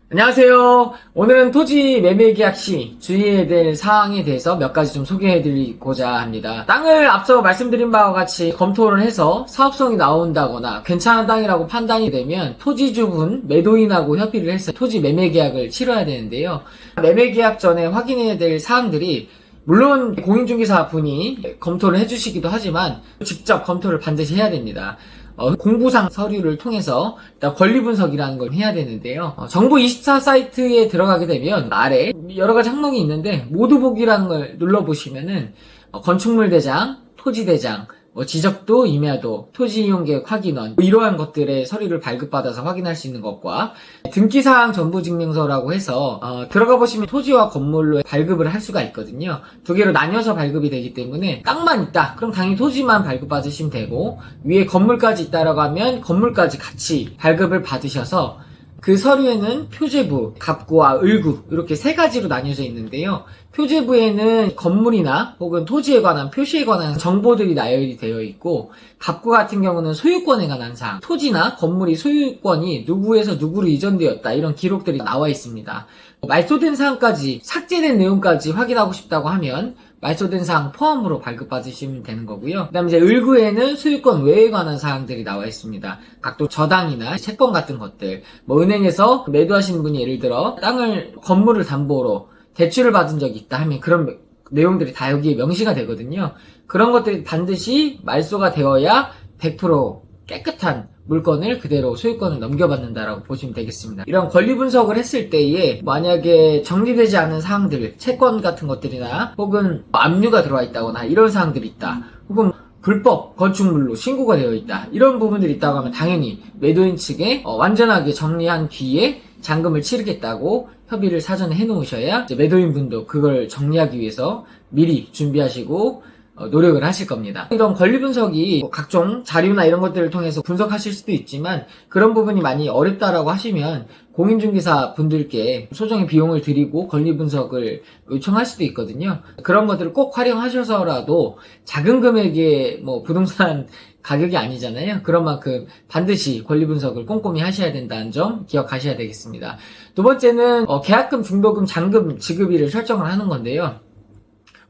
안녕하세요. 오늘은 토지 매매 계약 시 주의해야 될 사항에 대해서 몇 가지 좀 소개해드리고자 합니다. 땅을 앞서 말씀드린 바와 같이 검토를 해서 사업성이 나온다거나 괜찮은 땅이라고 판단이 되면 토지주분, 매도인하고 협의를 해서 토지 매매 계약을 치러야 되는데요. 매매 계약 전에 확인해야 될 사항들이 물론 공인중개사 분이 검토를 해주시기도 하지만 직접 검토를 반드시 해야 됩니다. 공부상 서류를 통해서 일단 권리분석이라는 걸 해야 되는데요. 정부24 사이트에 들어가게 되면 아래 여러 가지 항목이 있는데 모두 보기라는 걸 눌러보시면은 건축물 대장, 토지 대장, 지적도, 임야도, 토지이용계획 확인원 이러한 것들의 서류를 발급받아서 확인할 수 있는 것과 등기사항 전부증명서라고 해서 들어가 보시면 토지와 건물로 발급을 할 수가 있거든요. 두 개로 나뉘어서 발급이 되기 때문에 땅만 있다 그럼 당연히 토지만 발급받으시면 되고 위에 건물까지 있다라고 하면 건물까지 같이 발급을 받으셔서 그 서류에는 표제부, 갑구와 을구 이렇게 세 가지로 나뉘어져 있는데요. 표제부에는 건물이나 혹은 토지에 관한 표시에 관한 정보들이 나열이 되어 있고 갑구 같은 경우는 소유권에 관한 사항, 토지나 건물이 소유권이 누구에서 누구로 이전되었다 이런 기록들이 나와 있습니다. 말소된 사항까지 삭제된 내용까지 확인하고 싶다고 하면 말소된 사항 포함으로 발급받으시면 되는 거고요. 그 다음에 이제 을구에는 소유권 외에 관한 사항들이 나와 있습니다. 각종 저당이나 채권 같은 것들, 은행에서 매도하시는 분이 예를 들어 건물을 담보로 대출을 받은 적이 있다 하면 그런 내용들이 다 여기에 명시가 되거든요. 그런 것들이 반드시 말소가 되어야 100% 깨끗한 물건을 그대로 소유권을 넘겨받는다라고 보시면 되겠습니다. 이런 권리 분석을 했을 때에 만약에 정리되지 않은 사항들, 채권 같은 것들이나 혹은 압류가 들어와 있다거나 이런 사항들이 있다. 혹은 불법 건축물로 신고가 되어 있다. 이런 부분들이 있다고 하면 당연히 매도인 측에 완전하게 정리한 뒤에 잔금을 치르겠다고 협의를 사전에 해놓으셔야 매도인 분도 그걸 정리하기 위해서 미리 준비하시고 노력을 하실 겁니다. 이런 권리 분석이 각종 자료나 이런 것들을 통해서 분석하실 수도 있지만 그런 부분이 많이 어렵다라고 하시면 공인중개사 분들께 소정의 비용을 드리고 권리 분석을 요청할 수도 있거든요. 그런 것들을 꼭 활용하셔서라도 작은 금액의 부동산 가격이 아니잖아요. 그런 만큼 반드시 권리 분석을 꼼꼼히 하셔야 된다는 점 기억하셔야 되겠습니다. 두 번째는 계약금, 중도금, 잔금 지급일을 설정을 하는 건데요.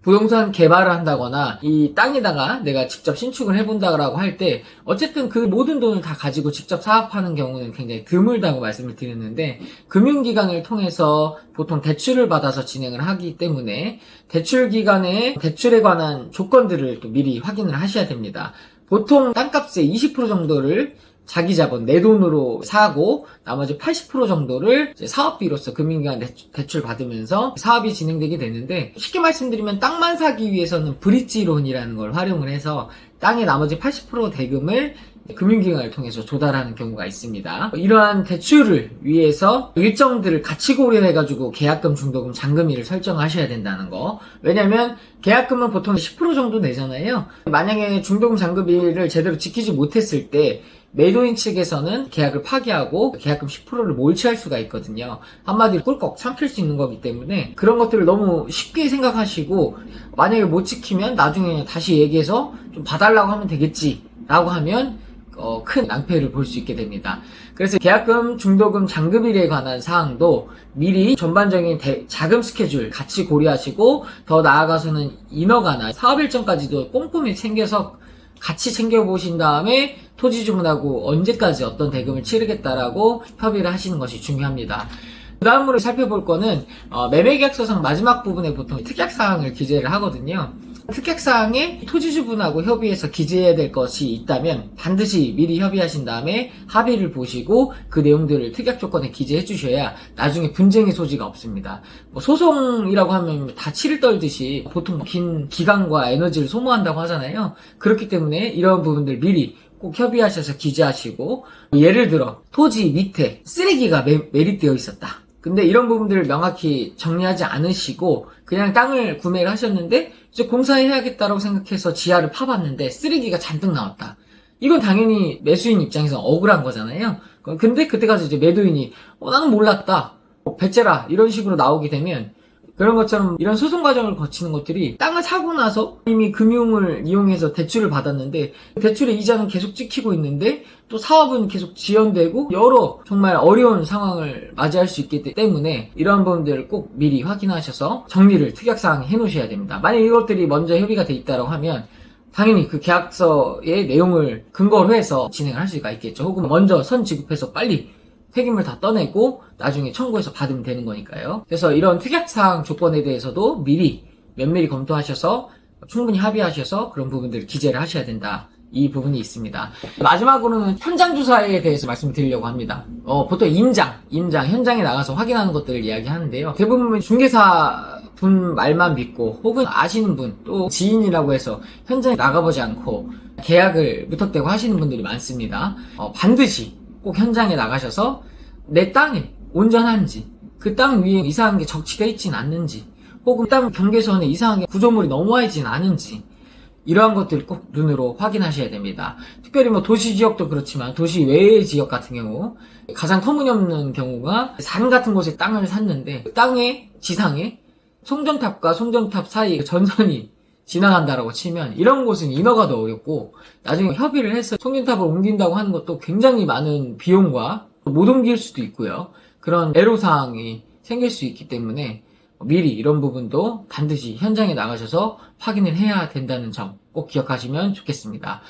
부동산 개발을 한다거나 이 땅에다가 내가 직접 신축을 해본다라고 할 때 어쨌든 그 모든 돈을 다 가지고 직접 사업하는 경우는 굉장히 드물다고 말씀을 드렸는데 금융기관을 통해서 보통 대출을 받아서 진행을 하기 때문에 대출기관의 대출에 관한 조건들을 또 미리 확인을 하셔야 됩니다. 보통 땅값의 20% 정도를 자기 자본, 내 돈으로 사고 나머지 80% 정도를 사업비로서 금융기관 대출 받으면서 사업이 진행되게 되는데 쉽게 말씀드리면 땅만 사기 위해서는 브릿지론이라는 걸 활용을 해서 땅의 나머지 80% 대금을 금융기관을 통해서 조달하는 경우가 있습니다. 이러한 대출을 위해서 일정들을 같이 고려해가지고 계약금, 중도금, 잔금일을 설정하셔야 된다는 거. 왜냐면 계약금은 보통 10% 정도 내잖아요. 만약에 중도금, 잔금일을 제대로 지키지 못했을 때 매도인 측에서는 계약을 파기하고 계약금 10%를 몰취할 수가 있거든요. 한마디로 꿀꺽 삼킬 수 있는 거기 때문에 그런 것들을 너무 쉽게 생각하시고 만약에 못 지키면 나중에 다시 얘기해서 좀 봐달라고 하면 되겠지 라고 하면 큰 낭패를 볼 수 있게 됩니다. 그래서 계약금, 중도금, 잔금일에 관한 사항도 미리 전반적인 자금 스케줄 같이 고려하시고 더 나아가서는 인허가나 사업 일정까지도 꼼꼼히 챙겨서 같이 챙겨보신 다음에 토지주분하고 언제까지 어떤 대금을 치르겠다라고 협의를 하시는 것이 중요합니다. 그 다음으로 살펴볼 거는 매매계약서상 마지막 부분에 보통 특약사항을 기재를 하거든요. 특약사항에 토지주분하고 협의해서 기재해야 될 것이 있다면 반드시 미리 협의하신 다음에 합의를 보시고 그 내용들을 특약조건에 기재해 주셔야 나중에 분쟁의 소지가 없습니다. 소송이라고 하면 다 치를 떨듯이 보통 긴 기간과 에너지를 소모한다고 하잖아요. 그렇기 때문에 이런 부분들 미리 꼭 협의하셔서 기재하시고 예를 들어 토지 밑에 쓰레기가 매립되어 있었다. 근데 이런 부분들을 명확히 정리하지 않으시고 그냥 땅을 구매를 하셨는데 이제 공사해야겠다라고 생각해서 지하를 파봤는데 쓰레기가 잔뜩 나왔다. 이건 당연히 매수인 입장에서 억울한 거잖아요. 근데 그때 가서 이제 매도인이 나는 몰랐다. 배째라 이런 식으로 나오게 되면 그런 것처럼 이런 소송 과정을 거치는 것들이 땅을 사고 나서 이미 금융을 이용해서 대출을 받았는데 대출의 이자는 계속 찍히고 있는데 또 사업은 계속 지연되고 여러 정말 어려운 상황을 맞이할 수 있기 때문에 이러한 부분들을 꼭 미리 확인하셔서 정리를 특약사항에 해놓으셔야 됩니다. 만약 이것들이 먼저 협의가 돼 있다고 하면 당연히 그 계약서의 내용을 근거로 해서 진행을 할 수가 있겠죠. 혹은 먼저 선 지급해서 빨리 책임을 다 떠내고 나중에 청구해서 받으면 되는 거니까요. 그래서 이런 특약사항 조건에 대해서도 미리 면밀히 검토하셔서 충분히 합의하셔서 그런 부분들을 기재를 하셔야 된다. 이 부분이 있습니다. 마지막으로는 현장 조사에 대해서 말씀드리려고 합니다. 보통 현장에 나가서 확인하는 것들을 이야기하는데요. 대부분 중개사 분 말만 믿고 혹은 아시는 분 또 지인이라고 해서 현장에 나가보지 않고 계약을 무턱대고 하시는 분들이 많습니다. 반드시 꼭 현장에 나가셔서 내 땅에 온전한지 그 땅 위에 이상한 게 적치되어 있진 않는지 혹은 땅 경계선에 이상하게 구조물이 넘어와 있진 않은지 이러한 것들을 꼭 눈으로 확인하셔야 됩니다. 특별히 도시 지역도 그렇지만 도시 외의 지역 같은 경우 가장 터무니없는 경우가 산 같은 곳에 땅을 샀는데 그 땅의 지상에 송전탑과 송전탑 사이에 전선이 지나간다라고 치면 이런 곳은 인허가도 어렵고 나중에 협의를 해서 송전탑을 옮긴다고 하는 것도 굉장히 많은 비용과 못 옮길 수도 있고요. 그런 애로사항이 생길 수 있기 때문에 미리 이런 부분도 반드시 현장에 나가셔서 확인을 해야 된다는 점 꼭 기억하시면 좋겠습니다.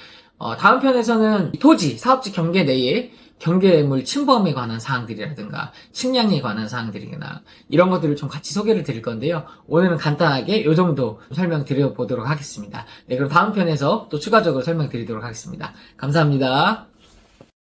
다음 편에서는 토지, 사업지 경계 내에 경계물 침범에 관한 사항들이라든가 측량에 관한 사항들이나 이런 것들을 좀 같이 소개를 드릴 건데요. 오늘은 간단하게 이 정도 설명드려 보도록 하겠습니다. 네, 그럼 다음 편에서 또 추가적으로 설명드리도록 하겠습니다. 감사합니다.